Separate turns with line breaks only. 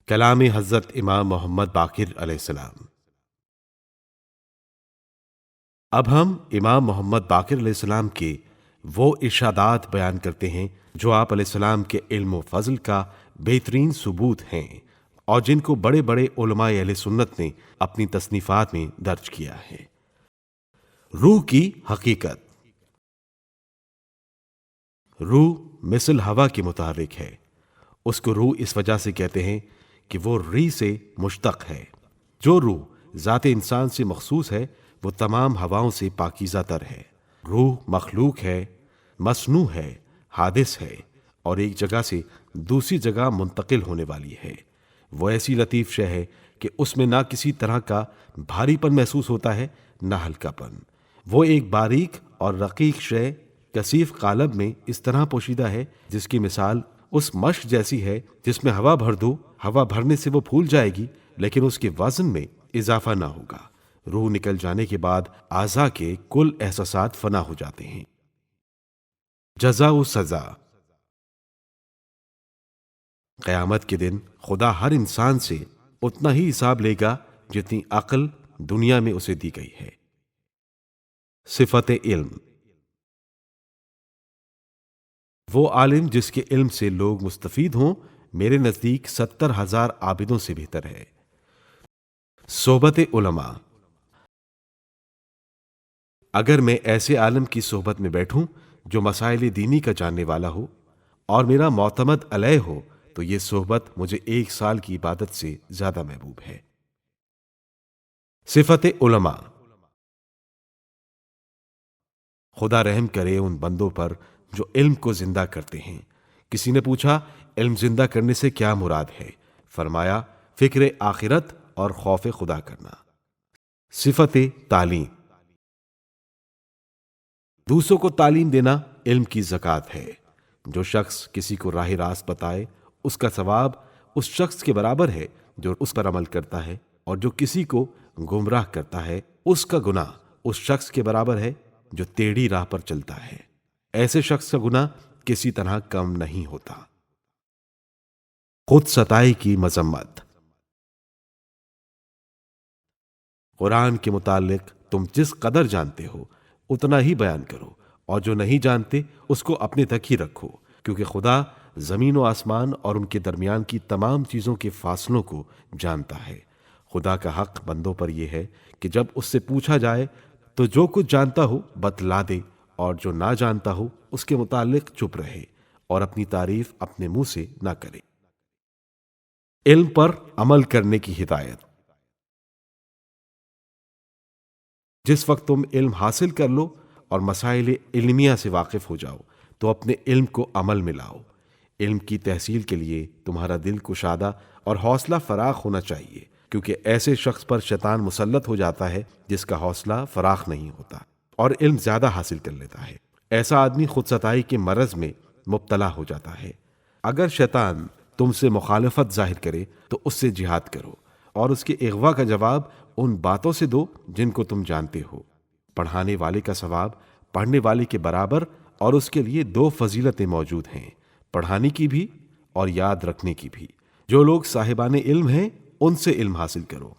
کلام حضرت امام محمد باقر علیہ السلام۔ اب ہم امام محمد باقر علیہ السلام کے وہ ارشادات بیان کرتے ہیں جو آپ علیہ السلام کے علم و فضل کا بہترین ثبوت ہیں اور جن کو بڑے بڑے علماء اہل سنت نے اپنی تصنیفات میں درج کیا ہے۔ روح کی حقیقت۔ روح مثل ہوا کے متحرک ہے۔ اس کو روح اس وجہ سے کہتے ہیں کہ وہ ری سے مشتق ہے۔ جو روح ذات انسان سے مخصوص ہے وہ تمام ہواؤں سے پاکیزہ تر ہے۔ روح مخلوق ہے، مصنوع ہے، حادث ہے اور ایک جگہ سے دوسری جگہ منتقل ہونے والی ہے۔ وہ ایسی لطیف شے ہے کہ اس میں نہ کسی طرح کا بھاری پن محسوس ہوتا ہے نہ ہلکا پن۔ وہ ایک باریک اور رقیق شے کثیف قالب میں اس طرح پوشیدہ ہے جس کی مثال اس مشق جیسی ہے جس میں ہوا بھر دو، ہوا بھرنے سے وہ پھول جائے گی لیکن اس کے وزن میں اضافہ نہ ہوگا۔ روح نکل جانے کے بعد اعضاء کے کل احساسات فنا ہو جاتے ہیں۔ جزا و سزا۔ قیامت کے دن خدا ہر انسان سے اتنا ہی حساب لے گا جتنی عقل دنیا میں اسے دی گئی ہے۔ صفت علم۔ وہ عالم جس کے علم سے لوگ مستفید ہوں میرے نزدیک 70,000 عابدوں سے بہتر ہے۔ صحبت علماء۔ اگر میں ایسے عالم کی صحبت میں بیٹھوں جو مسائل دینی کا جاننے والا ہو اور میرا معتمد علیہ ہو تو یہ صحبت مجھے 1 سال کی عبادت سے زیادہ محبوب ہے۔ صفت علماء۔ خدا رحم کرے ان بندوں پر جو علم کو زندہ کرتے ہیں۔ کسی نے پوچھا علم زندہ کرنے سے کیا مراد ہے؟ فرمایا فکر آخرت اور خوف خدا کرنا۔ صفت تعلیم۔ دوسروں کو تعلیم دینا علم کی زکوٰۃ ہے۔ جو شخص کسی کو راہ راست بتائے اس کا ثواب اس شخص کے برابر ہے جو اس پر عمل کرتا ہے، اور جو کسی کو گمراہ کرتا ہے اس کا گناہ اس شخص کے برابر ہے جو ٹیڑھی راہ پر چلتا ہے۔ ایسے شخص کا گناہ کسی طرح کم نہیں ہوتا۔ خود ستائی کی مذمت۔ قرآن کے متعلق تم جس قدر جانتے ہو اتنا ہی بیان کرو، اور جو نہیں جانتے اس کو اپنے تک ہی رکھو، کیونکہ خدا زمین و آسمان اور ان کے درمیان کی تمام چیزوں کے فاصلوں کو جانتا ہے۔ خدا کا حق بندوں پر یہ ہے کہ جب اس سے پوچھا جائے تو جو کچھ جانتا ہو بتلا دے، اور جو نہ جانتا ہو اس کے متعلق چپ رہے اور اپنی تعریف اپنے منہ سے نہ کرے۔ علم پر عمل کرنے کی ہدایت۔ جس وقت تم علم حاصل کر لو اور مسائل علمیہ سے واقف ہو جاؤ تو اپنے علم کو عمل میں لاؤ۔ علم کی تحصیل کے لیے تمہارا دل کشادہ اور حوصلہ فراخ ہونا چاہیے، کیونکہ ایسے شخص پر شیطان مسلط ہو جاتا ہے جس کا حوصلہ فراخ نہیں ہوتا اور علم زیادہ حاصل کر لیتا ہے۔ ایسا آدمی خود ستائی کے مرض میں مبتلا ہو جاتا ہے۔ اگر شیطان تم سے مخالفت ظاہر کرے تو اس سے جہاد کرو اور اس کے اغوا کا جواب ان باتوں سے دو جن کو تم جانتے ہو۔ پڑھانے والے کا ثواب پڑھنے والے کے برابر، اور اس کے لیے 2 فضیلتیں موجود ہیں، پڑھانے کی بھی اور یاد رکھنے کی بھی۔ جو لوگ صاحبان علم ہیں ان سے علم حاصل کرو۔